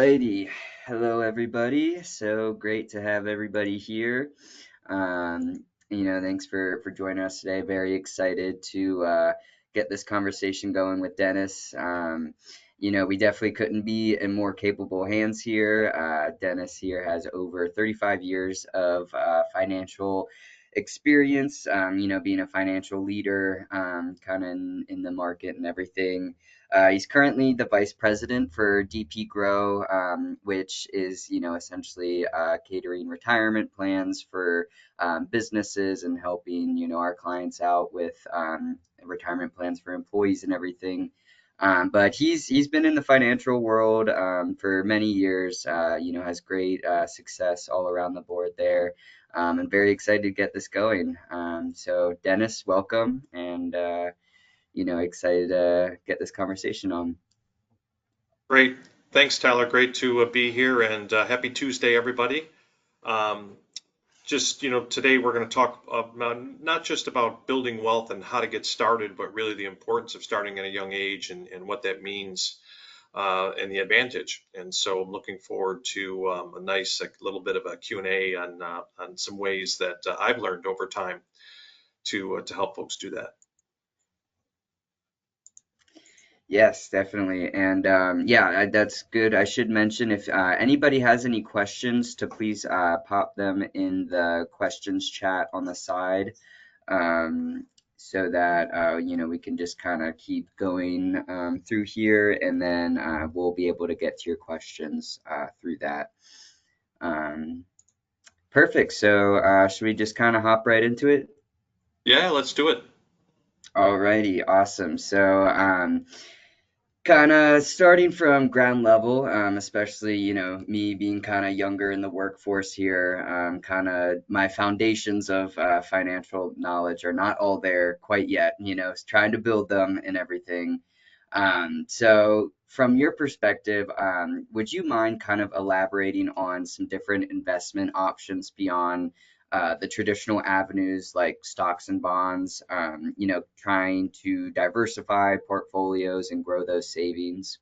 Alrighty. Hello, everybody. So great to have everybody here. Thanks for joining us today. Very excited to get this conversation going with Dennis. We definitely couldn't be in more capable hands here. Dennis here has over 35 years of financial experience, being a financial leader, kind of in the market and everything. He's currently the vice president for DP Grow, which is, essentially catering retirement plans for businesses and helping, our clients out with retirement plans for employees and everything. But he's been in the financial world for many years. Has great success all around the board there. And very excited to get this going. So Dennis, welcome, and excited to get this conversation on. Great. Thanks, Tyler. Great to be here and happy Tuesday, everybody. Um, today we're going to talk about, not just about building wealth and how to get started, but really the importance of starting at a young age and what that means and the advantage. And so I'm looking forward to a nice little bit of a Q&A on some ways that I've learned over time to help folks do that. Yes, definitely. And that's good. I should mention if anybody has any questions to please pop them in the questions chat on the side, so that we can just kind of keep going through here, and then we'll be able to get to your questions through that. Um, Perfect. So should we just kind of hop right into it? Yeah, let's do it. Alrighty, awesome. So, kind of starting from ground level, especially, me being kind of younger in the workforce here, kind of my foundations of financial knowledge are not all there quite yet, trying to build them and everything. So, from your perspective, would you mind kind of elaborating on some different investment options beyond the traditional avenues like stocks and bonds, trying to diversify portfolios and grow those savings?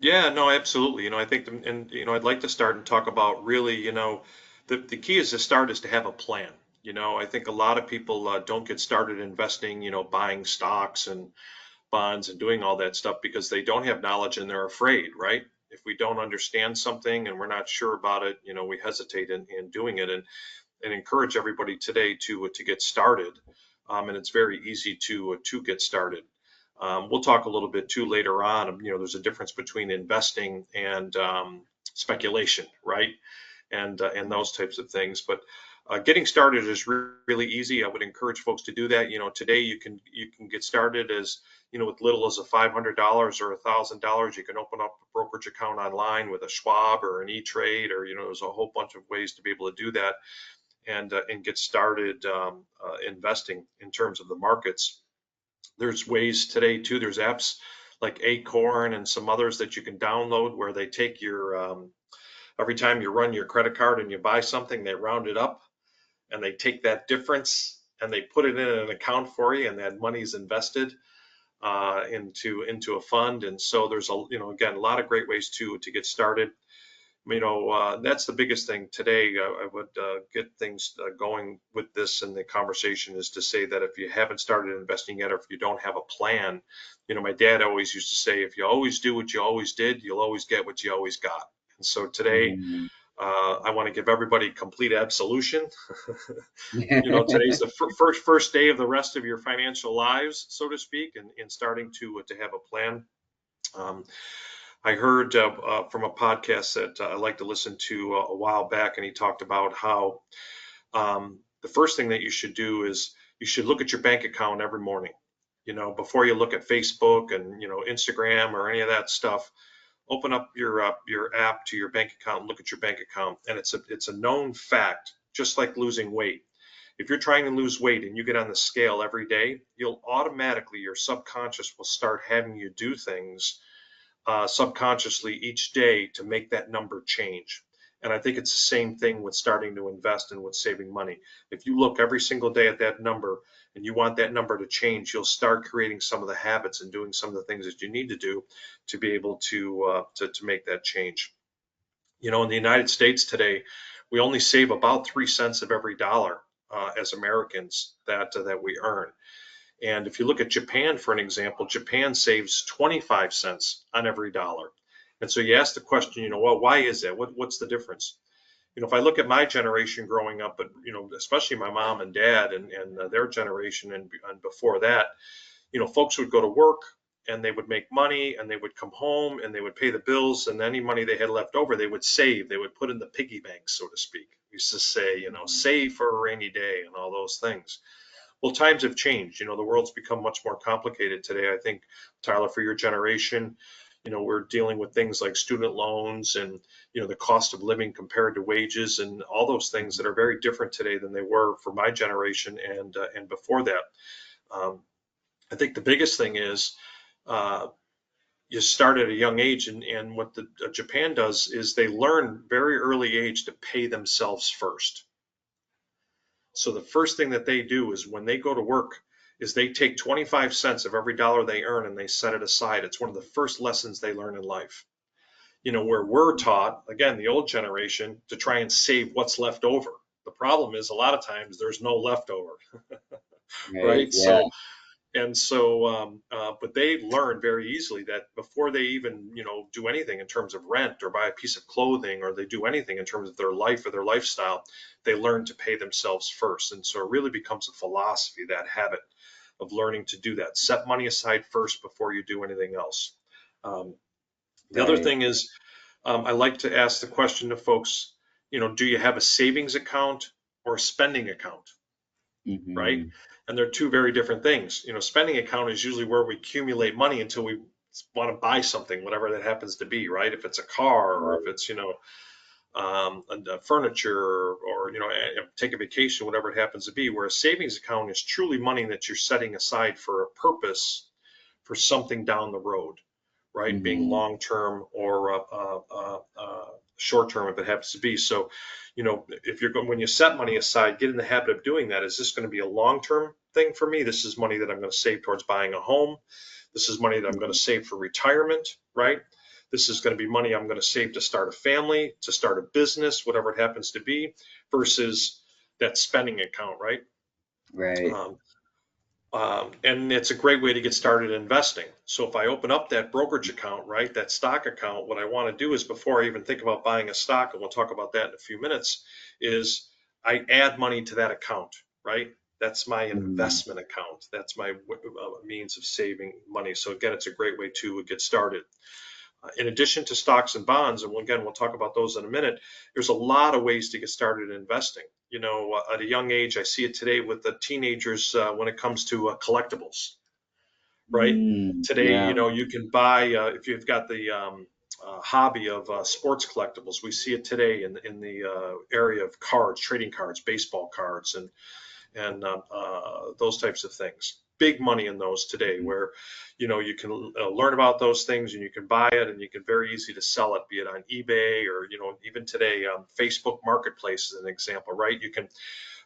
Yeah, no, absolutely. I think, I'd like to start and talk about really, the key is to start is to have a plan. I think a lot of people don't get started investing, buying stocks and bonds and doing all that stuff because they don't have knowledge and they're afraid, right? If we don't understand something and we're not sure about it, we hesitate in doing it and encourage everybody today to get started. And it's very easy to get started. We'll talk a little bit too later on. There's a difference between investing and speculation, right? And those types of things. But getting started is really easy. I would encourage folks to do that. Today you can get started as with little as a $500 or $1,000. You can open up a brokerage account online with a Schwab or an E-Trade, or there's a whole bunch of ways to be able to do that and get started investing in terms of the markets. There's ways today too. There's apps like Acorn and some others that you can download where they take your every time you run your credit card and you buy something, they round it up and they take that difference and they put it in an account for you, and that money's invested into a fund. And so there's again a lot of great ways to get started. That's the biggest thing today. I would get things going with this in the conversation is to say that if you haven't started investing yet, or if you don't have a plan, my dad always used to say, if you always do what you always did, you'll always get what you always got. And so today, Mhm. I want to give everybody complete absolution. Today's the first day of the rest of your financial lives, so to speak, and starting to have a plan. Um, I heard from a podcast that I like to listen to a while back, and he talked about how the first thing that you should do is you should look at your bank account every morning. Before you look at Facebook and Instagram or any of that stuff, open up your app to your bank account and look at your bank account. And it's a known fact, just like losing weight. If you're trying to lose weight and you get on the scale every day, you'll automatically, your subconscious will start having you do things subconsciously each day to make that number change. And I think it's the same thing with starting to invest and with saving money. If you look every single day at that number and you want that number to change, you'll start creating some of the habits and doing some of the things that you need to do to be able to make that change. In the United States today, we only save about 3 cents of every dollar as Americans that we earn. And if you look at Japan, for an example, Japan saves 25 cents on every dollar. And so you ask the question, well, why is that? What's the difference? If I look at my generation growing up, but especially my mom and dad and their generation and before that, folks would go to work and they would make money and they would come home and they would pay the bills, and any money they had left over, they would save. They would put in the piggy bank, so to speak. We used to say, save for a rainy day and all those things. Well, times have changed. The world's become much more complicated today. I think, Tyler, for your generation, we're dealing with things like student loans and, the cost of living compared to wages and all those things that are very different today than they were for my generation and before that. Um, I think the biggest thing is uh, you start at a young age, and what Japan does is they learn very early age to pay themselves first. So the first thing that they do is when they go to work is they take 25 cents of every dollar they earn and they set it aside. It's one of the first lessons they learn in life. Where we're taught, again, the old generation, to try and save what's left over. The problem is a lot of times there's no leftover, Right. right? Yeah. But they learn very easily that before they even, do anything in terms of rent or buy a piece of clothing or they do anything in terms of their life or their lifestyle, they learn to pay themselves first. And so it really becomes a philosophy, that habit of learning to do that. Set money aside first before you do anything else. Um, the other Right. thing is, I like to ask the question to folks, do you have a savings account or a spending account? Right? Hmm. And they're two very different things. Spending account is usually where we accumulate money until we want to buy something, whatever that happens to be, right? If it's a car or if Right. it's, furniture or, take a vacation, whatever it happens to be, where a savings account is truly money that you're setting aside for a purpose for something down the road, right? Being Hmm. long term or short term if it happens to be. So, if you're going, when you set money aside, get in the habit of doing that. Is this going to be a long term thing for me? This is money that I'm going to save towards buying a home. This is money that I'm going to save for retirement, right? This is going to be money I'm going to save to start a family, to start a business, whatever it happens to be, versus that spending account, right? Right. Um, and it's a great way to get started investing. So if I open up that brokerage account, right, that stock account, what I want to do is before I even think about buying a stock, and we'll talk about that in a few minutes, is I add money to that account, right? That's my Hmm. investment account. That's my means of saving money. So again, it's a great way to get started. In addition to stocks and bonds, and again, we'll talk about those in a minute, there's a lot of ways to get started in investing. At a young age, I see it today with the teenagers when it comes to collectibles, right? Mm. Today, Yeah. you can buy, if you've got the hobby of sports collectibles, we see it today in the area of cards, trading cards, baseball cards, and those types of things. Big money in those today, Mhm. where you can learn about those things and you can buy it and you can very easy to sell it, be it on eBay or even today Facebook Marketplace is an example, right? You can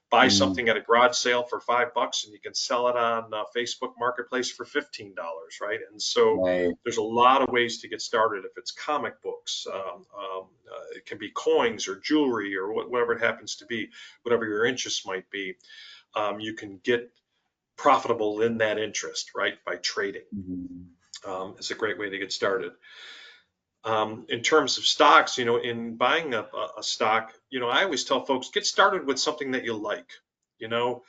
buy Mm. something at a garage sale for $5 and you can sell it on Facebook Marketplace for $15, right? And so Right. there's a lot of ways to get started. If it's comic books, it can be coins or jewelry or whatever it happens to be, whatever your interests might be. You can get profitable in that interest, right, by trading. Mhm. It's a great way to get started. In terms of stocks, in buying a stock, I always tell folks get started with something that you like, you know,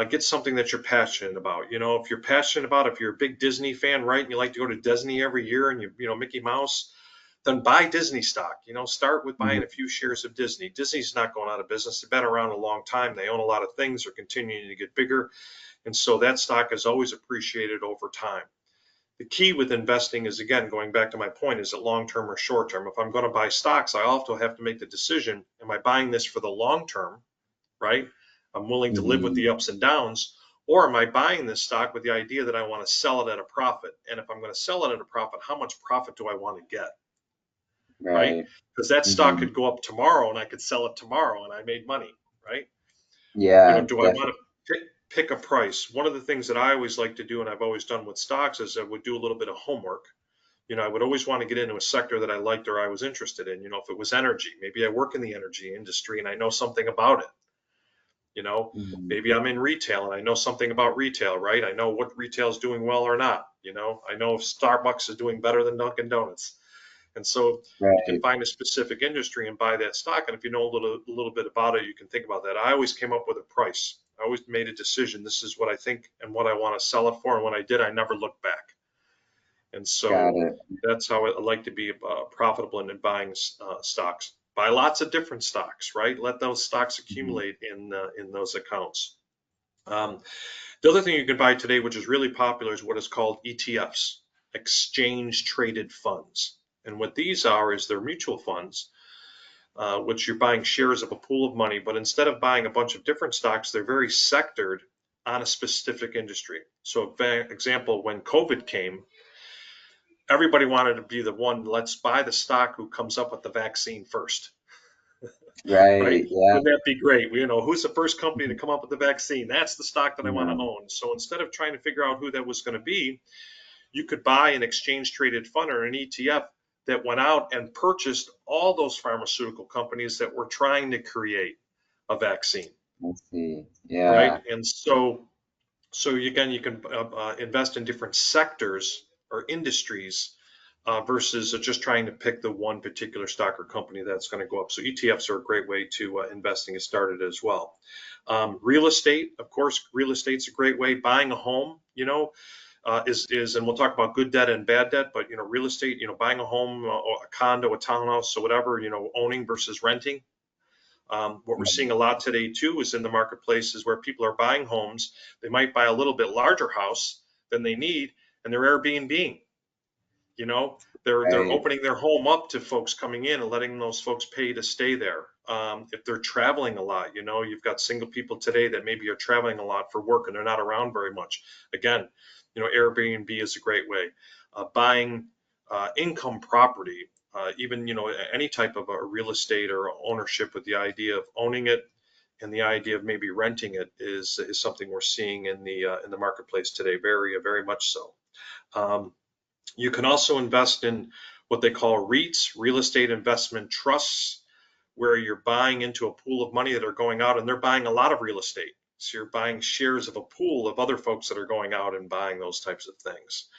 get something that you're passionate about. If you're passionate about, if you're a big Disney fan, right, and you like to go to Disney every year and Mickey Mouse, then buy Disney stock. Start with buying Mhm. a few shares of Disney. Disney's not going out of business. They've been around a long time. They own a lot of things. They're continuing to get bigger. And so that stock is always appreciated over time. The key with investing is, again, going back to my point, is it long term or short term? If I'm going to buy stocks, I also have to make the decision, am I buying this for the long term, right? I'm willing to live with Mhm. the ups and downs. Or am I buying this stock with the idea that I want to sell it at a profit? And if I'm going to sell it at a profit, how much profit do I want to get? right? Right. Because that stock Hmm. could go up tomorrow and I could sell it tomorrow and I made money, right? Yeah, Do I want definitely. to pick a price? One of the things that I always like to do, and I've always done with stocks, is I would do a little bit of homework. I would always want to get into a sector that I liked or I was interested in. If it was energy, maybe I work in the energy industry and I know something about it. You know, Hmm. maybe I'm in retail and I know something about retail, right? I know what retail is doing well or not. I know if Starbucks is doing better than Dunkin' Donuts. And so you can Right. find a specific industry and buy that stock. And if you know a little bit about it, you can think about that. I always came up with a price. I always made a decision. This is what I think and what I want to sell it for. And when I did, I never looked back. And Got so it. that's how I like to be profitable in buying stocks. Buy lots of different stocks, right? Let those stocks Hmm. accumulate in those accounts. Um, the other thing you can buy today, which is really popular, is what is called ETFs, exchange traded funds. And what these are is they're mutual funds, which you're buying shares of a pool of money. But instead of buying a bunch of different stocks, they're very sectored on a specific industry. So, example, when COVID came, everybody wanted to be the one, let's buy the stock who comes up with the vaccine first, right? Right. Yeah. Wouldn't that be great? Who's the first company to come up with the vaccine? That's the stock that I want to Yeah. own. So instead of trying to figure out who that was going to be, you could buy an exchange traded fund or an ETF that went out and purchased all those pharmaceutical companies that were trying to create a vaccine, Let's see. right? Yeah. And so again, you can invest in different sectors or industries versus just trying to pick the one particular stock or company that's going to go up. So ETFs are a great way to investing get started as well. Real estate, of course, real estate's a great way. Buying a home, is and we'll talk about good debt and bad debt, but real estate, buying a home, or a condo, a townhouse, so whatever, owning versus renting. What we're Mhm. seeing a lot today too is in the marketplace is where people are buying homes. They might buy a little bit larger house than they need, and they're Airbnb. They're Right. opening their home up to folks coming in and letting those folks pay to stay there. If they're traveling a lot, you've got single people today that maybe are traveling a lot for work and they're not around very much. Again, Airbnb is a great way. Buying income property, even any type of a real estate or ownership, with the idea of owning it and the idea of maybe renting it is something we're seeing in the marketplace today, very much so. Um, you can also invest in what they call REITs, real estate investment trusts, where you're buying into a pool of money that are going out and they're buying a lot of real estate. So you're buying shares of a pool of other folks that are going out and buying those types of things.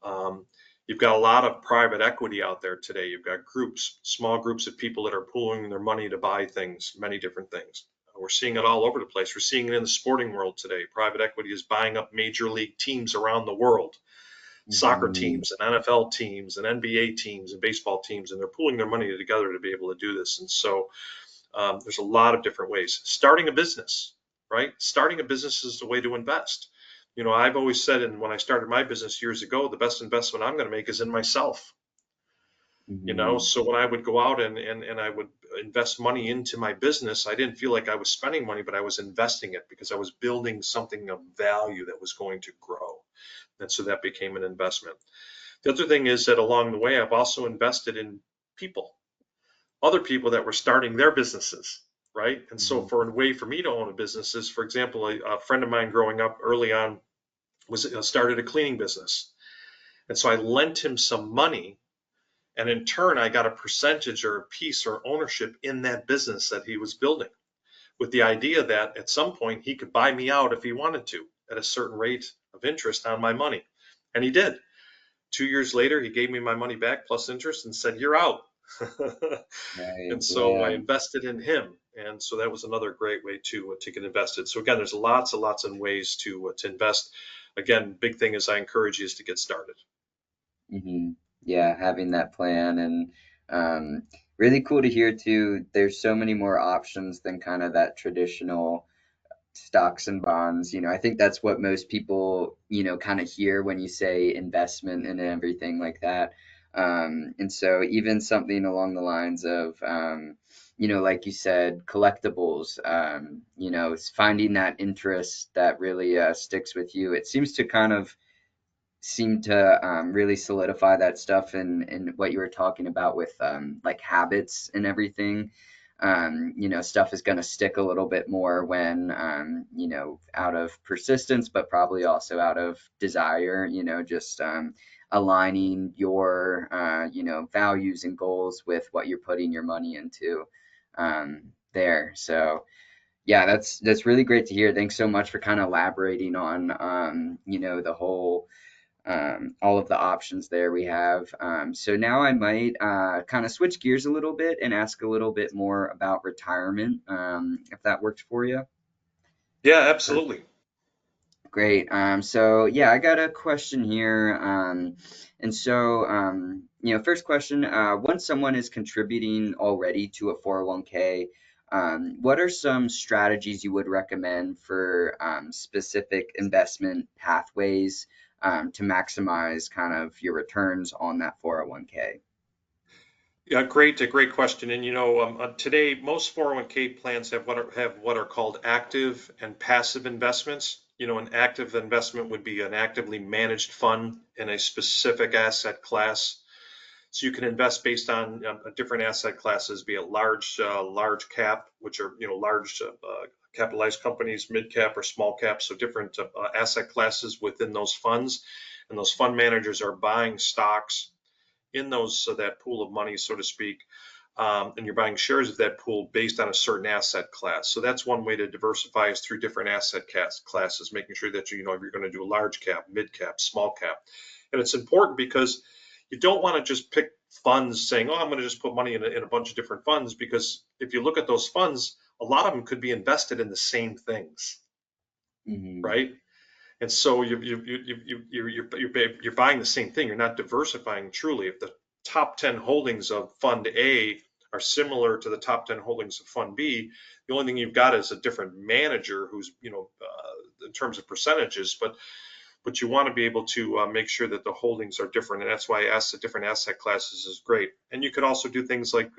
Um, you've got a lot of private equity out there today. You've got groups, small groups of people that are pooling their money to buy things, many different things. We're seeing it all over the place. We're seeing it in the sporting world today. Private equity is buying up major league teams around the world, soccer Hmm. teams and NFL teams and NBA teams and baseball teams, and they're pooling their money together to be able to do this. And so there's a lot of different ways. Starting a business, right? Starting a business is the way to invest. I've always said, and when I started my business years ago, the best investment I'm going to make is in myself. Hmm. So when I would go out and I would invest money into my business, I didn't feel like I was spending money, but I was investing it because I was building something of value that was going to grow. And so that became an investment. The other thing is that along the way, I've also invested in people, other people that were starting their businesses, right? And so Hmm. for a way for me to own a business is, for example, a friend of mine growing up early on was started a cleaning business. And so I lent him some money, and in turn, I got a percentage or a piece or ownership in that business that he was building, with the idea that at some point he could buy me out if he wanted to at a certain rate of interest on my money. And he did. 2 years later, he gave me my money back plus interest and said, "You're out." Right. And so I Yeah. invested in him. And so that was another great way to get invested. So again, there's lots and lots of ways to invest. Again, big thing is I encourage you is to get started. Hmm. Yeah, having that plan and um, really cool to hear too. There's so many more options than kind of that traditional stocks and bonds. I think that's what most people, kind of hear when you say investment and everything like that. And so even something along the lines of, like you said, collectibles, finding that interest that really sticks with you. It seems to kind of seem to really solidify that stuff in what you were talking about with like habits and everything. Stuff is going to stick a little bit more when, out of persistence, but probably also out of desire, just aligning your, values and goals with what you're putting your money into there. So, yeah, that's really great to hear. Thanks so much for kind of elaborating on, the whole all of the options there we have. So now I might kind of switch gears a little bit and ask a little bit more about retirement, if that works for you. Yeah, Perfect. absolutely. Great. So yeah, I got a question here. First question, once someone is contributing already to a 401k, what are some strategies you would recommend for specific investment pathways to maximize kind of your returns on that 401k? Yeah, a great question. And today most 401k plans have what are called active and passive investments. An active investment would be an actively managed fund in a specific asset class. So you can invest based on different asset classes, be it large cap, which are large capitalized companies, mid cap or small cap. So different asset classes within those funds, and those fund managers are buying stocks in those that pool of money, so to speak. And you're buying shares of that pool based on a certain asset class. So that's one way to diversify is through different classes, making sure that if you're going to do a large cap, mid cap, small cap. And it's important because you don't want to just pick funds saying, oh, I'm going to just put money in a bunch of different funds, because if you look at those funds, a lot of them could be invested in the same things, Hmm. right? And so you're buying the same thing. You're not diversifying truly. If the top 10 holdings of Fund A are similar to the top 10 holdings of Fund B, the only thing you've got is a different manager who's, in terms of percentages, but you want to be able to make sure that the holdings are different. And that's why different asset classes is great. And you could also do things like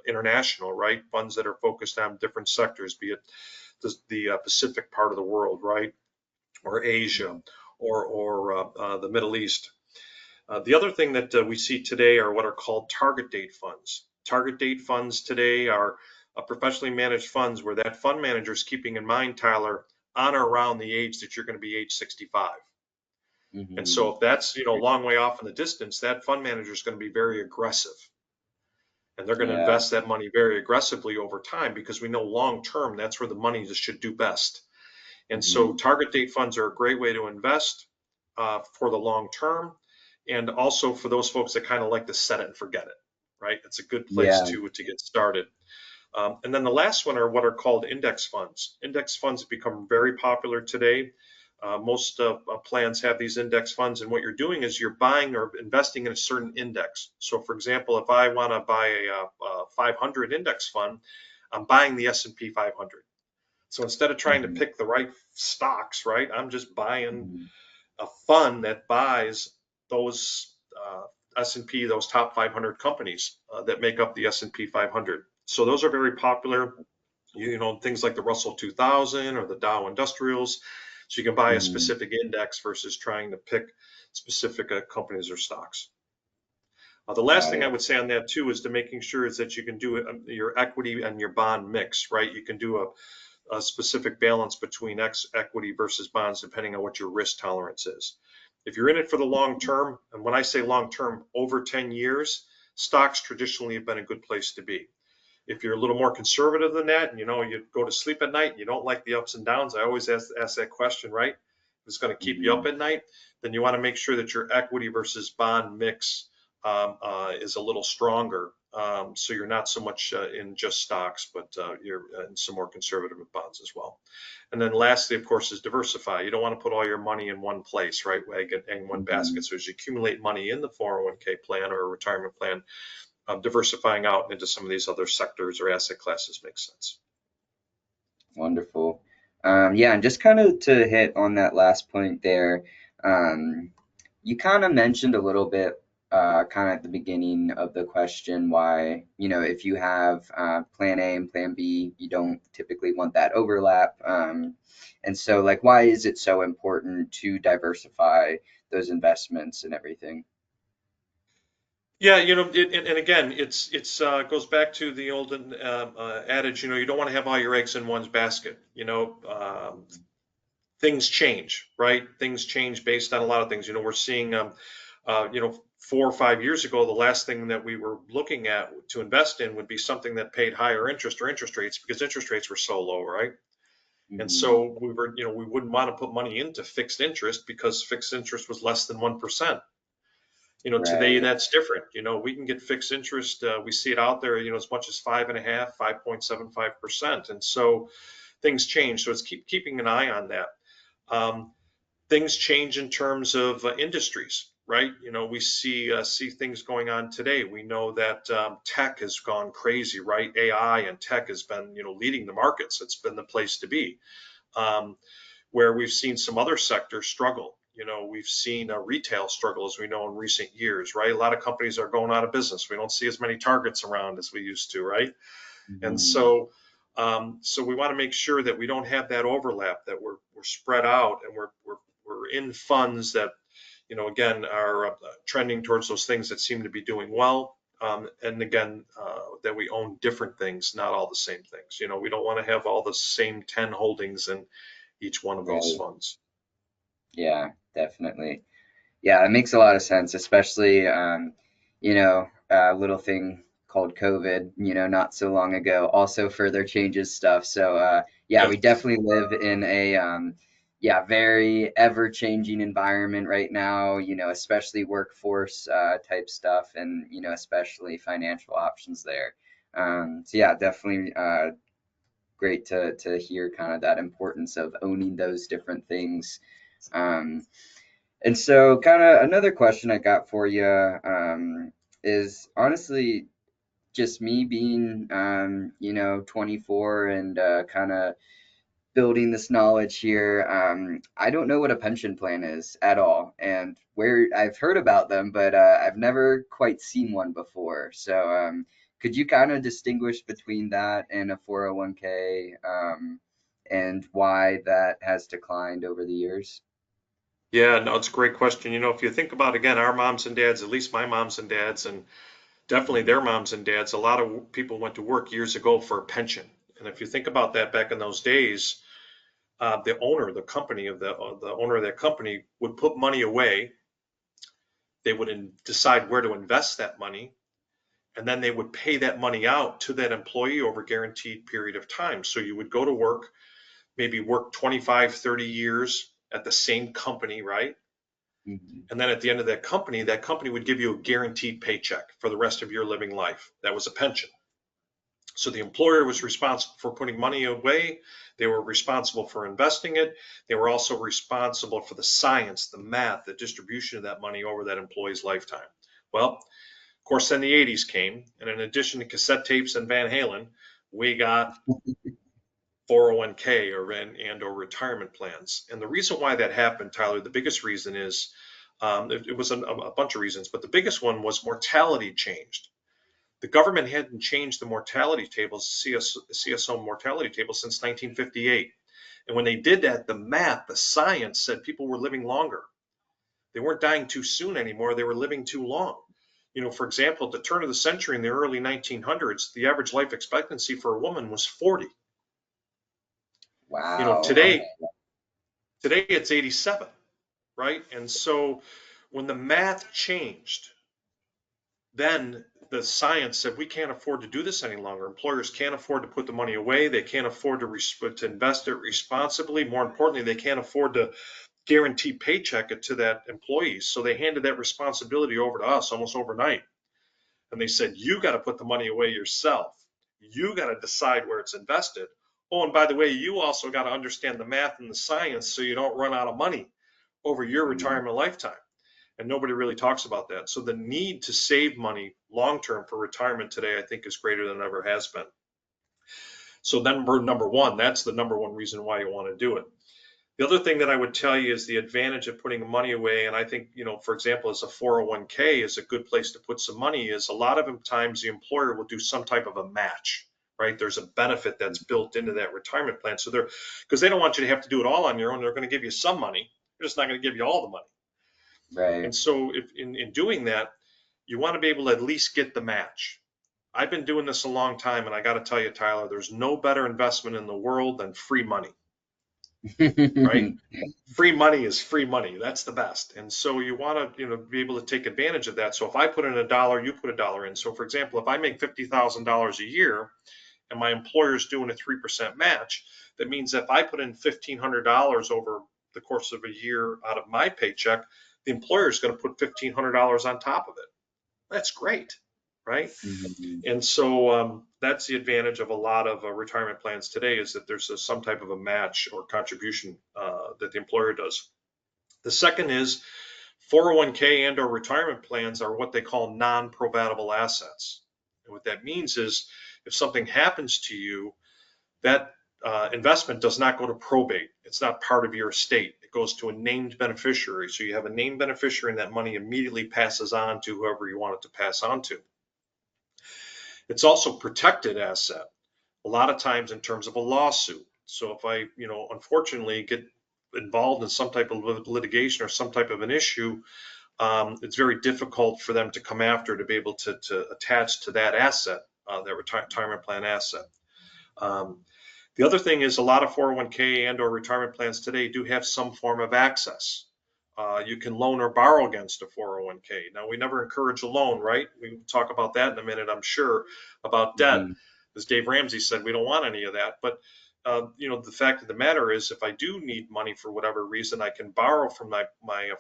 international, right? Funds that are focused on different sectors, be it the Pacific part of the world, right? Or Asia, or the Middle East. The other thing that we see today are what are called target date funds. Target date funds today are professionally managed funds where that fund manager is keeping in mind, Tyler, on or around the age that you're going to be age 65. And Hmm. so if that's a long way off in the distance, that fund manager is going to be very aggressive. And they're going to Yeah. invest that money very aggressively over time, because we know long term that's where the money should do best. And so Hmm. target date funds are a great way to invest for the long term, and also for those folks that kind of like to set it and forget it, right? It's a good place Yeah. to get started. And then the last one are what are called index funds. Index funds have become very popular today. Most plans have these index funds, and what you're doing is you're buying or investing in a certain index. So, for example, if I want to buy a 500 index fund, I'm buying the S&P 500. So instead of trying to Hmm. pick the right stocks, right, I'm just buying Hmm. a fund that buys those S&P, those top 500 companies that make up the S&P 500. So those are very popular. Things like the Russell 2000 or the Dow Industrials. So you can buy a Hmm. specific index versus trying to pick specific companies or stocks. The last Got thing I it. would say on that too is to making sure is that you can do your equity and your bond mix, right? You can do a specific balance between equity versus bonds, depending on what your risk tolerance is. If you're in it for the long term, and when I say long term, over 10 years, stocks traditionally have been a good place to be. If you're a little more conservative than that, and you go to sleep at night, and you don't like the ups and downs, I always ask that question, right? If it's going to keep you up Hmm. at night, then you want to make sure that your equity versus bond mix is a little stronger. So you're not so much in just stocks, but you're in some more conservative bonds as well. And then lastly, of course, is diversify. You don't want to put all your money in one place, right? In one basket. Hmm. So as you accumulate money in the 401k plan or a retirement plan, diversifying out into some of these other sectors or asset classes makes sense. Wonderful. Yeah, and just kind of to hit on that last point there, um, you kind of mentioned a little bit, kind of at the beginning of the question, why, if you have plan A and plan B, you don't typically want that overlap. And so, like, why is it so important to diversify those investments and everything. Yeah, and again, it's goes back to the old adage, you don't want to have all your eggs in one's basket. Things change, right? Things change based on a lot of things. We're seeing, 4 or 5 years ago, the last thing that we were looking at to invest in would be something that paid higher interest or interest rates because interest rates were so low, right? And Hmm. so we wouldn't want to put money into fixed interest because fixed interest was less than 1%. Today Right. that's different. We can get fixed interest. We see it out there, as much as 5.5, 5.75%. And so things change. So it's keeping an eye on that. Um, Things change in terms of industries, right? We see things going on today. We know that tech has gone crazy, right? AI and tech has been, leading the markets. It's been the place to be. Um, where we've seen some other sectors struggle. We've seen retail struggle, as we know, in recent years, right? A lot of companies are going out of business. We don't see as many targets around as we used to, right? And Hmm. so we want to make sure that we don't have that overlap, that we're spread out and we're in funds that, again, are trending towards those things that seem to be doing well. And again, that we own different things, not all the same things. We don't want to have all the same 10 holdings in each one of those Right. funds. Yeah, definitely. Yeah, it makes a lot of sense, especially a little thing called COVID, not so long ago, also further changes stuff. So yeah, Yes. we definitely live in a yeah, very ever-changing environment right now, especially workforce type stuff and especially financial options there. So yeah, definitely great to hear kind of that importance of owning those different things. Um, and so, kind of another question I got for you is honestly just me being, 24 and kind of building this knowledge here. I don't know what a pension plan is at all, and where I've heard about them, but I've never quite seen one before. So, could you kind of distinguish between that and a 401k, and why that has declined over the years? Yeah, no, it's a great question. If you think about, again, our moms and dads, at least my moms and dads, and definitely their moms and dads, a lot of people went to work years ago for a pension. And if you think about that back in those days, the owner, the company of the owner of that company would put money away. They would decide where to invest that money, and then they would pay that money out to that employee over a guaranteed period of time. So you would go to work, maybe work 25, 30 years at the same company, right? Mhm. And then at the end of that company would give you a guaranteed paycheck for the rest of your living life. That was a pension. So the employer was responsible for putting money away. They were responsible for investing it. They were also responsible for the science, the math, the distribution of that money over that employee's lifetime. Well, of course, then the 80s came, and in addition to cassette tapes and Van Halen, we got 401k or retirement plans. And the reason why that happened, Tyler, the biggest reason is it was a bunch of reasons, but the biggest one was mortality changed. The government hadn't changed the mortality tables, CSO mortality table since 1958. And when they did that, the math, the science said people were living longer. They weren't dying too soon anymore. They were living too long. For example, at the turn of the century in the early 1900s, the average life expectancy for a woman was 40. You know, Wow. today, Okay. today it's 87, right? And so when the math changed, then the science said we can't afford to do this any longer. Employers can't afford to put the money away. They can't afford to invest it responsibly. More importantly, they can't afford to guarantee paycheck it to that employee. So they handed that responsibility over to us almost overnight. And they said, you got to put the money away yourself. You got to decide where it's invested. Oh, and by the way, you also got to understand the math and the science so you don't run out of money over your Mhm. retirement lifetime. And nobody really talks about that. So the need to save money long term for retirement today, I think, is greater than it ever has been. So then, number one, that's the number one reason why you want to do it. The other thing that I would tell you is the advantage of putting money away. And I think, for example, as a 401k is a good place to put some money is a lot of times the employer will do some type of a match, right? There's a benefit that's built into that retirement plan. So because they don't want you to have to do it all on your own. They're going to give you some money. They're just not going to give you all the money. Right. And so if in doing that, you want to be able to at least get the match. I've been doing this a long time, and I got to tell you, Tyler, there's no better investment in the world than free money, right? Free money is free money. That's the best. And so you want to, be able to take advantage of that. So if I put in a dollar, you put a dollar in. So for example, if I make $50,000 a year and my employer is doing a 3% match, that means if I put in $1,500 over the course of a year out of my paycheck, the employer is going to put $1,500 on top of it. That's great, right? Mhm. And so that's the advantage of a lot of retirement plans today, is that there's some type of a match or contribution that the employer does. The second is 401k and or retirement plans are what they call non-probatable assets. And what that means is if something happens to you, that investment does not go to probate. It's not part of your estate. It goes to a named beneficiary. So you have a named beneficiary, and that money immediately passes on to whoever you want it to pass on to. It's also protected asset, a lot of times in terms of a lawsuit. So if I, unfortunately get involved in some type of litigation or some type of an issue, it's very difficult for them to come after to be able to attach to that asset, that retirement plan asset. Um, the other thing is a lot of 401k and or retirement plans today do have some form of access. You can loan or borrow against a 401k. Now, we never encourage a loan, right? We will talk about that in a minute, I'm sure, about debt. Mhm. As Dave Ramsey said, we don't want any of that. But, the fact of the matter is, if I do need money for whatever reason, I can borrow from my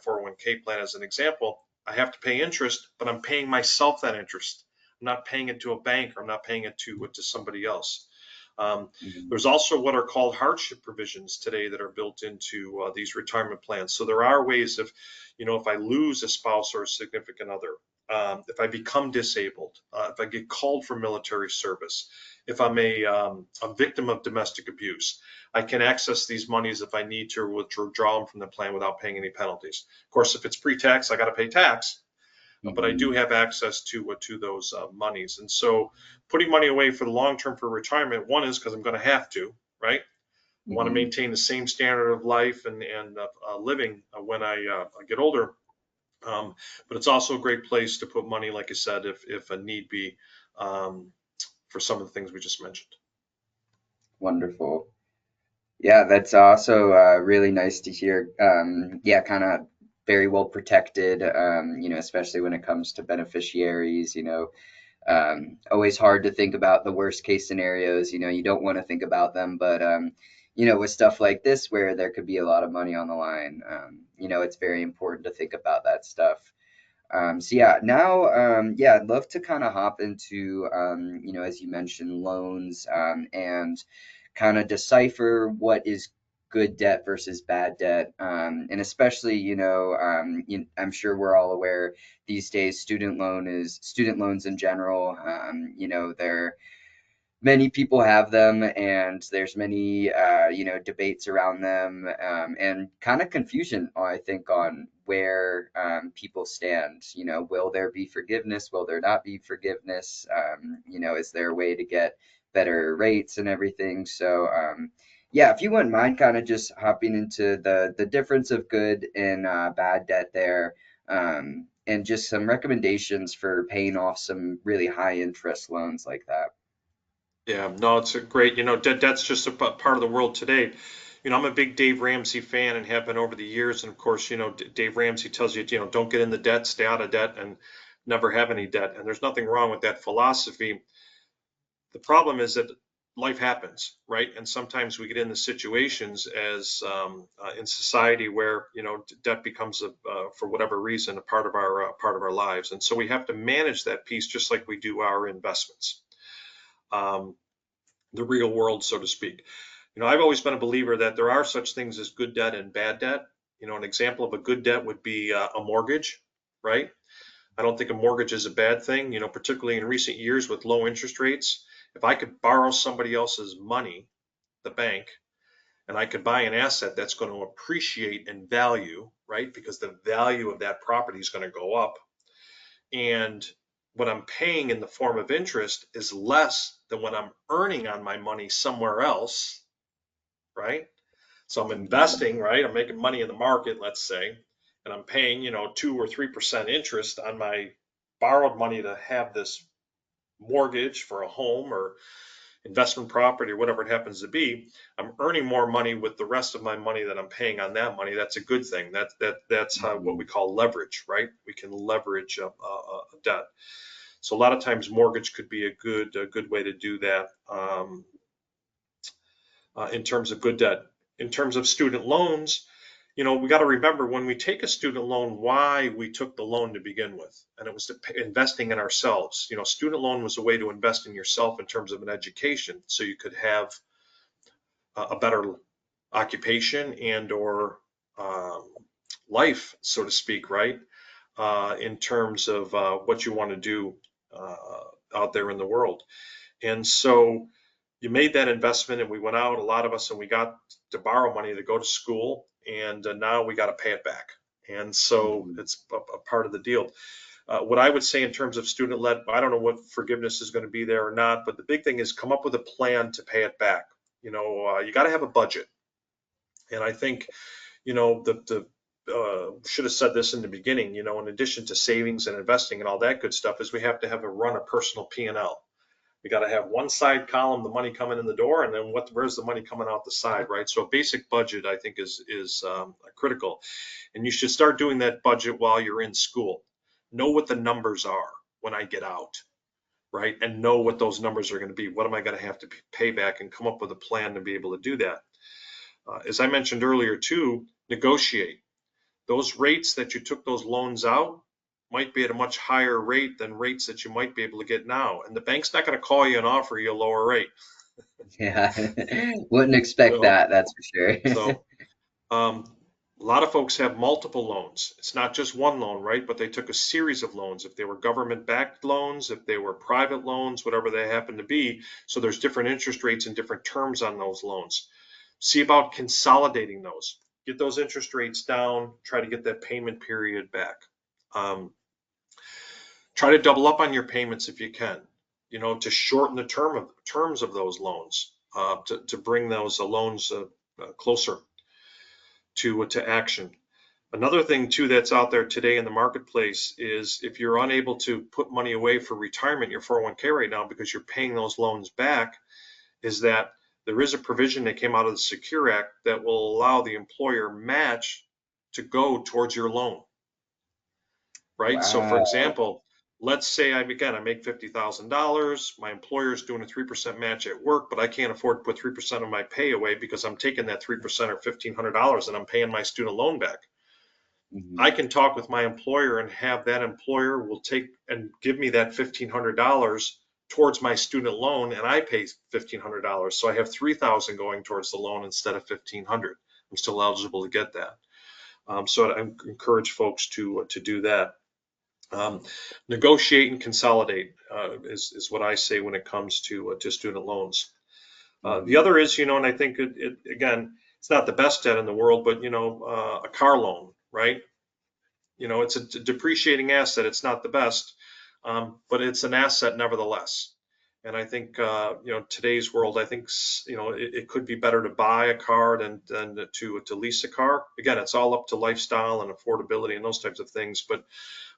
401k plan as an example. I have to pay interest, but I'm paying myself that interest. I'm not paying it to a bank, or I'm not paying it to somebody else. Um, Mhm. there's also what are called hardship provisions today that are built into these retirement plans. So there are ways if I lose a spouse or a significant other, if I become disabled, if I get called for military service, if I'm a victim of domestic abuse, I can access these monies if I need to withdraw them from the plan without paying any penalties. Of course, if it's pre-tax, I got to pay tax, but I do Mhm. have access to those monies. And so putting money away for the long term for retirement, one is because I'm going to have to, right? I want to Mhm. maintain the same standard of life and living when I get older. Um, but it's also a great place to put money, like I said, if a need be, um, for some of the things we just mentioned. Wonderful. Yeah, that's also really nice to hear. Yeah, kind of very well protected, especially when it comes to beneficiaries, always hard to think about the worst case scenarios. You don't want to think about them, but, with stuff like this where there could be a lot of money on the line, it's very important to think about that stuff. So yeah, now, yeah, I'd love to kind of hop into, as you mentioned, loans, and kind of decipher what is good debt versus bad debt. And especially, I'm sure we're all aware these days, student loans in general. They're many people have them, and there's many debates around them, and kind of confusion, I think, on where people stand. Will there be forgiveness, will there not be forgiveness? Is there a way to get better rates and everything? So yeah, if you wouldn't mind kind of just hopping into the difference of good and bad debt there, and just some recommendations for paying off some really high interest loans like that. Yeah, no, it's a great, that's just a part of the world today. I'm a big Dave Ramsey fan and have been over the years. And of course, Dave Ramsey tells you, don't get in the debt, stay out of debt, and never have any debt. And there's nothing wrong with that philosophy. The problem is that life happens, right? And sometimes we get into situations as in society where debt becomes for whatever reason, a part of our lives, and so we have to manage that piece just like we do our investments. Um, the real world, so to speak. I've always been a believer that there are such things as good debt and bad debt. An example of a good debt would be a mortgage, right? I don't think a mortgage is a bad thing, particularly in recent years with low interest rates. If I could borrow somebody else's money, the bank, and I could buy an asset that's going to appreciate in value, right? Because the value of that property is going to go up. And what I'm paying in the form of interest is less than what I'm earning on my money somewhere else, right? So I'm Mhm. investing, right? I'm making money in the market, let's say, and I'm paying, 2 or 3% interest on my borrowed money to have this mortgage for a home or investment property or whatever it happens to be, I'm earning more money with the rest of my money that I'm paying on that money. That's a good thing. That's how, what we Mhm. call leverage, right? We can leverage a debt. So a lot of times mortgage could be a good way to do that in terms of good debt. In terms of student loans, we got to remember when we take a student loan, why we took the loan to begin with, and it was to investing in ourselves. Student loan was a way to invest in yourself in terms of an education, so you could have a better occupation and or um, life, so to speak, right? In terms of what you want to do out there in the world. And so you made that investment, and we went out, a lot of us, and we got to borrow money to go to school, and now we got to pay it back. And so Mhm. it's a part of the deal. What I would say in terms of student led, I don't know what forgiveness is going to be there or not, but the big thing is come up with a plan to pay it back. You got to have a budget. And I think, the should have said this in the beginning, in addition to savings and investing and all that good stuff, is we have to have a personal P&L. We got to have one side column, the money coming in the door, and then where's the money coming out the side, right? So a basic budget, I think, is critical, and you should start doing that budget while you're in school. Know what the numbers are when I get out, right? And know what those numbers are going to be. What am I going to have to pay back, and come up with a plan to be able to do that. As I mentioned earlier, too, negotiate. Those rates that you took those loans out might be at a much higher rate than rates that you might be able to get now. And the bank's not going to call you and offer you a lower rate. Yeah, wouldn't You expect know, that, that's for sure. so um, a lot of folks have multiple loans. It's not just one loan, right? But they took a series of loans. If they were government-backed loans, if they were private loans, whatever they happen to be. So there's different interest rates and different terms on those loans. See about consolidating those. Get those interest rates down. Try to get that payment period back. Um, Try to double up on your payments if you can. To shorten the terms of those loans, to bring those loans closer to action. Another thing too that's out there today in the marketplace is if you're unable to put money away for retirement, your 401k right now, because you're paying those loans back, is that there is a provision that came out of the Secure Act that will allow the employer match to go towards your loan, right? So for Wow. example, let's say I make $50,000. My employer is doing a 3% match at work, but I can't afford to put 3% of my pay away because I'm taking that 3% or $1,500 and I'm paying my student loan back. I Mhm. can talk with my employer and have that employer will take and give me that $1,500 towards my student loan, and I pay $1,500. So I have 3,000 going towards the loan instead of 1,500. I'm still eligible to get that. So I encourage folks to do that. Um, Negotiate and consolidate is what I say when it comes to student loans. The Mhm. other is, and I think again, it's not the best debt in the world, but a car loan, right? It's a depreciating asset. It's not the best, but it's an asset nevertheless. And I think, today's world, I think, it could be better to buy a car than to lease a car. Again, it's all up to lifestyle and affordability and those types of things. But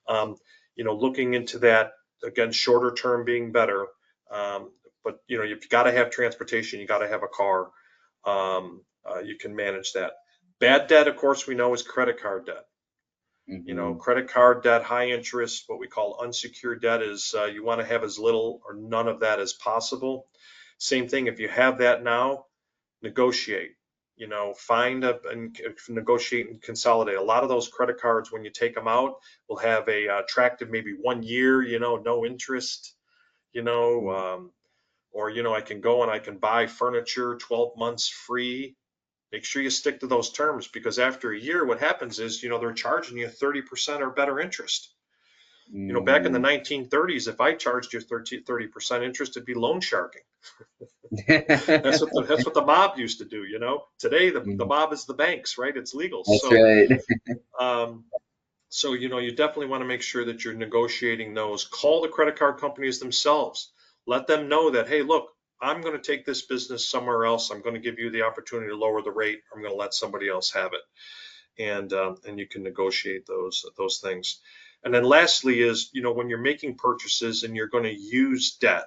um, looking into that again, shorter term being better. Um, but you've got to have transportation. You got to have a car. You can manage that. Bad debt, of course, we know is credit card debt. Mhm. Credit card debt, high interest, what we call unsecured debt is you want to have as little or none of that as possible. Same thing, if you have that now, negotiate. Find and negotiate and consolidate. A lot of those credit cards, when you take them out, will have a attractive maybe 1 year, no interest, you know, Mhm. um, or I can go and I can buy furniture 12 months free. Make sure you stick to those terms because after a year, what happens is, they're charging you 30% or better interest. Back in the Mhm. 1930s, if I charged you 30% interest, it'd be loan sharking. That's what the mob used to do. Today the Mhm. mob is the banks, right? It's legal. That's So, right. um, you definitely want to make sure that you're negotiating those. Call the credit card companies themselves. Let them know that, hey, look, I'm going to take this business somewhere else. I'm going to give you the opportunity to lower the rate. I'm going to let somebody else have it. and you can negotiate those things. And then lastly is, when you're making purchases and you're going to use debt,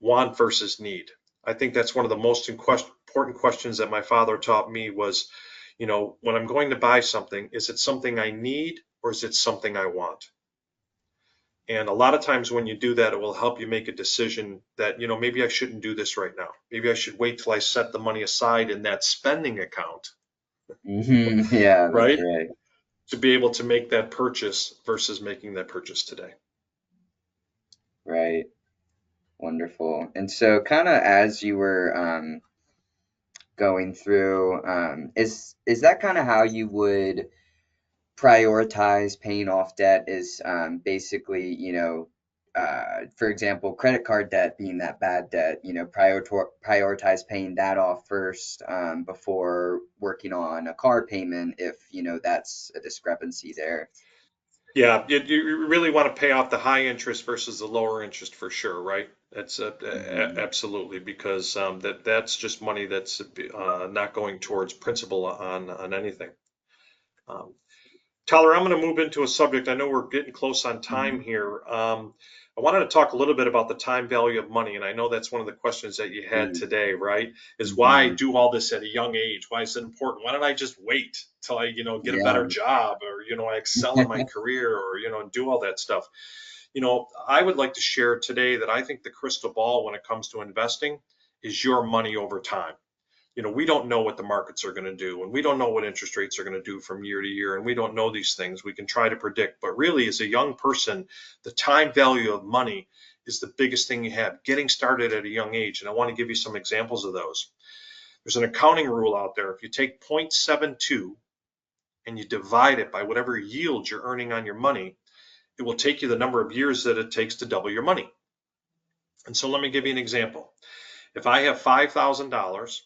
want versus need. I think that's one of the most important questions that my father taught me was, when I'm going to buy something, is it something I need or is it something I want? And a lot of times when you do that, it will help you make a decision that, maybe I shouldn't do this right now. Maybe I should wait till I set the money aside in that spending account, Yeah, that's right? right. To be able to make that purchase versus making that purchase today. Right. Wonderful. And so, kind of as you were going through, is that kind of how you would prioritize paying off debt? Is basically, for example, credit card debt being that bad debt, prioritize paying that off first before working on a car payment if, that's a discrepancy there. Yeah, you really want to pay off the high interest versus the lower interest for sure, right? That's Hmm. absolutely because that's just money that's not going towards principal on anything. Um, Tyler, I'm going to move into a subject. I know we're getting close on time Hmm. here. I wanted to talk a little bit about the time value of money, and I know that's one of the questions that you had today, right? Is why Hmm. do all this at a young age? Why is it important? Why don't I just wait till I, get a Yeah. better job or, I excel in my career or, do all that stuff? I would like to share today that I think the crystal ball when it comes to investing is your money over time. We don't know what the markets are going to do, and we don't know what interest rates are going to do from year to year, and we don't know these things. We can try to predict, but really, as a young person, the time value of money is the biggest thing you have, getting started at a young age. And I want to give you some examples of those. There's an accounting rule out there. If you take 0.72 and you divide it by whatever yield you're earning on your money, it will take you the number of years that it takes to double your money. And so let me give you an example. If I have $5,000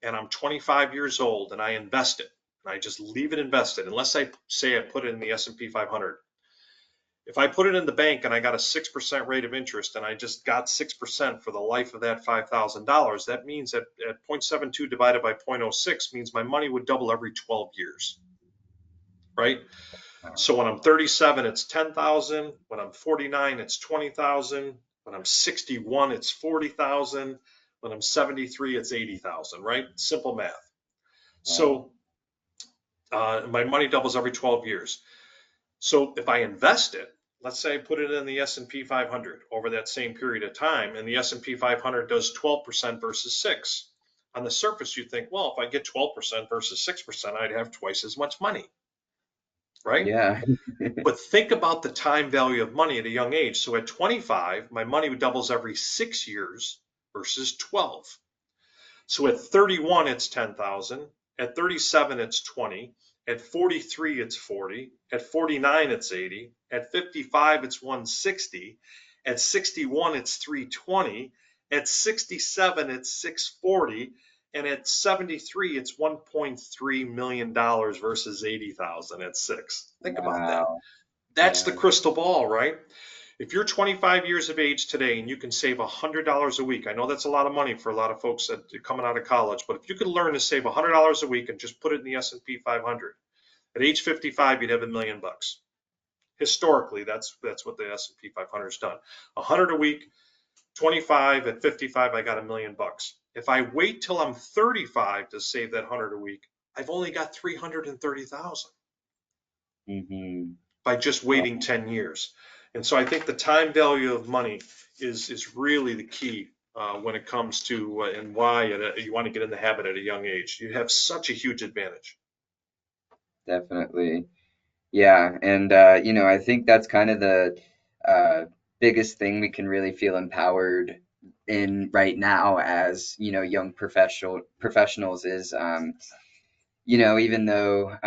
and I'm 25 years old and I invest it and I just leave it invested, unless I say I put it in the S&P 500. If I put it in the bank and I got a 6% rate of interest and I just got 6% for the life of that $5,000, that means that at 0.72 divided by 0.06 means my money would double every 12 years, right? So when I'm 37, it's 10,000. When I'm 49, it's 20,000. When I'm 61, it's 40,000. When I'm 73, it's 80,000, right? Simple math. Wow. So my money doubles every 12 years. So if I invest it, let's say I put it in the S&P 500 over that same period of time, and the S&P 500 does 12% versus 6. On the surface, you think, well, if I get 12% versus 6%, I'd have twice as much money, right? Yeah. But think about the time value of money at a young age. So at 25, my money doubles every 6 years versus 12. So at 31, it's 10,000. At 37, it's 20. At 43, it's 40. At 49, it's 80. At 55, it's 160. At 61, it's 320. At 67, it's 640. And at 73, it's $1.3 million versus 80,000 at six. Think about that. Wow. That's the Yeah. crystal ball, right? If you're 25 years of age today and you can save $100 a week, I know that's a lot of money for a lot of folks that are coming out of college, but if you could learn to save $100 a week and just put it in the S&P 500, at age 55 you'd have $1 million. Historically, that's what the S&P 500 has done. 100 a week, 25 at 55, I got $1 million. If I wait till I'm 35 to save that 100 a week, I've only got 330,000 Hmm. by just waiting 10 years. And so I think the time value of money is really the key when it comes to and why you want to get in the habit at a young age. You have such a huge advantage. Definitely. Yeah, and I think that's kind of the uh, biggest thing we can really feel empowered in right now as, young professionals is, even though,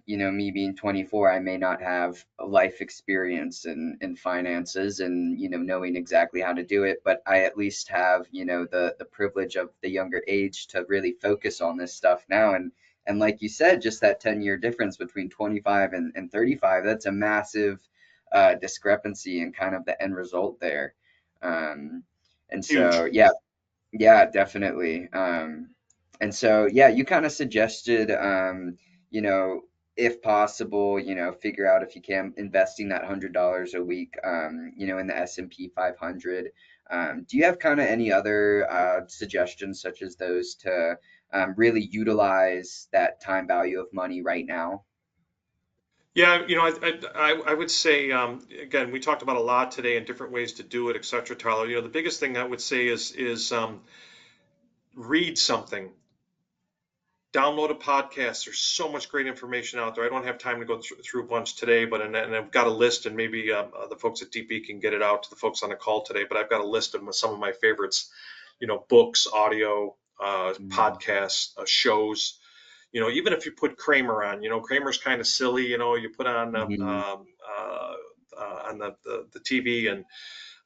me being 24, I may not have a life experience in finances and, knowing exactly how to do it, but I at least have, the privilege of the younger age to really focus on this stuff now. And like you said, just that 10-year difference between 25 and 35, that's a massive discrepancy in kind of the end result there. Um, and Huge. so, yeah, yeah, definitely. And so, yeah, you kind of suggested, you know, if possible, figure out if you can investing that $100 a week, in the S&P 500. Do you have kind of any other suggestions such as those to really utilize that time value of money right now? Yeah, I would say, again, we talked about a lot today and different ways to do it, et cetera, Tyler. The biggest thing I would say is read something. Download a podcast. There's so much great information out there. I don't have time to go through a bunch today, but and I've got a list, and maybe the folks at DP can get it out to the folks on the call today. But I've got a list of some of my favorites, books, audio, Mm, podcasts, shows. Even if you put Kramer on, Kramer's kind of silly. You put mhm, on the TV and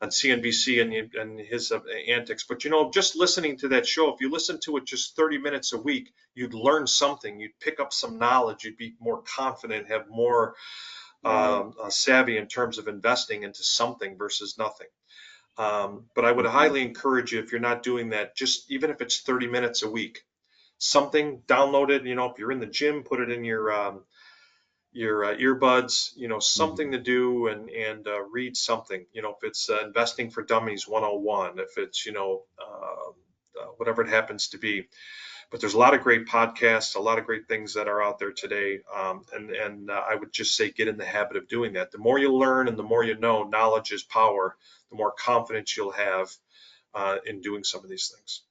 on CNBC and his antics. But just listening to that show, if you listen to it just 30 minutes a week, you'd learn something. You'd pick up some knowledge. You'd be more confident, have more right. savvy in terms of investing into something versus nothing. But I would Mhm, highly encourage you, if you're not doing that, just even if it's 30 minutes a week, something, download it. If you're in the gym, put it in your earbuds, something mhm, to do, and read something. If it's Investing for Dummies 101, if it's whatever it happens to be. But there's a lot of great podcasts, a lot of great things that are out there today, and I would just say get in the habit of doing that. The more you learn and the more you know, knowledge is power. The more confidence you'll have in doing some of these things.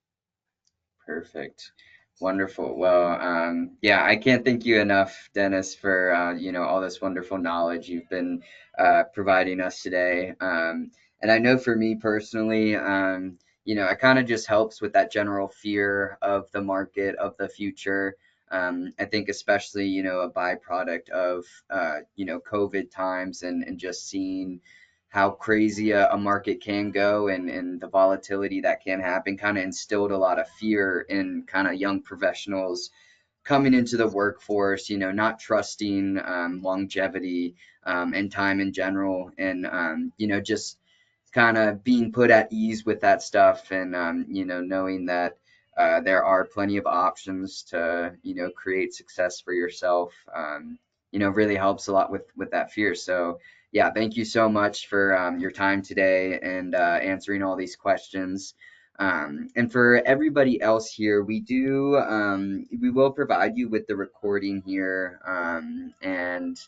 perfect. Wonderful. Well, yeah, I can't thank you enough, Dennis, for all this wonderful knowledge you've been providing us today. And I know for me personally, it kind of just helps with that general fear of the market, of the future. I think especially, a byproduct of COVID times and just seeing how crazy a market can go and the volatility that can happen kind of instilled a lot of fear in kind of young professionals coming into the workforce, not trusting longevity and time in general, and just kind of being put at ease with that stuff, and knowing that there are plenty of options to create success for yourself. Really helps a lot with that fear. So yeah, thank you so much for your time today and answering all these questions. And for everybody else here, we will provide you with the recording here. And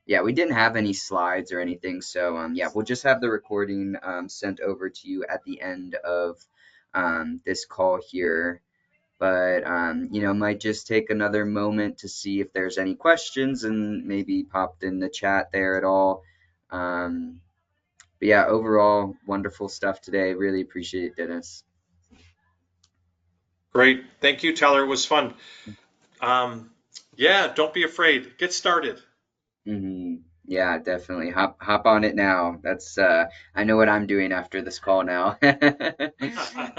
yeah, we didn't have any slides or anything, so yeah, we'll just have the recording sent over to you at the end of this call here. But might just take another moment to see if there's any questions and maybe popped in the chat there at all. Um, but yeah, overall, wonderful stuff today. Really appreciate it, Dennis. Great. Thank you, Tyler. It was fun. Um, yeah, don't be afraid. Get started. Yeah, definitely. Hop on it now. That's I know what I'm doing after this call now.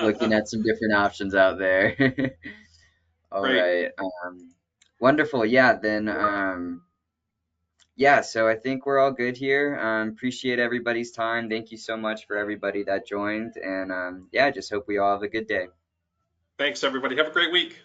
Looking at some different options out there. All Great. right. Wonderful. Yeah, then yeah, so I think we're all good here. Appreciate everybody's time. Thank you so much for everybody that joined, and yeah, just hope we all have a good day. Thanks, everybody. Have a great week.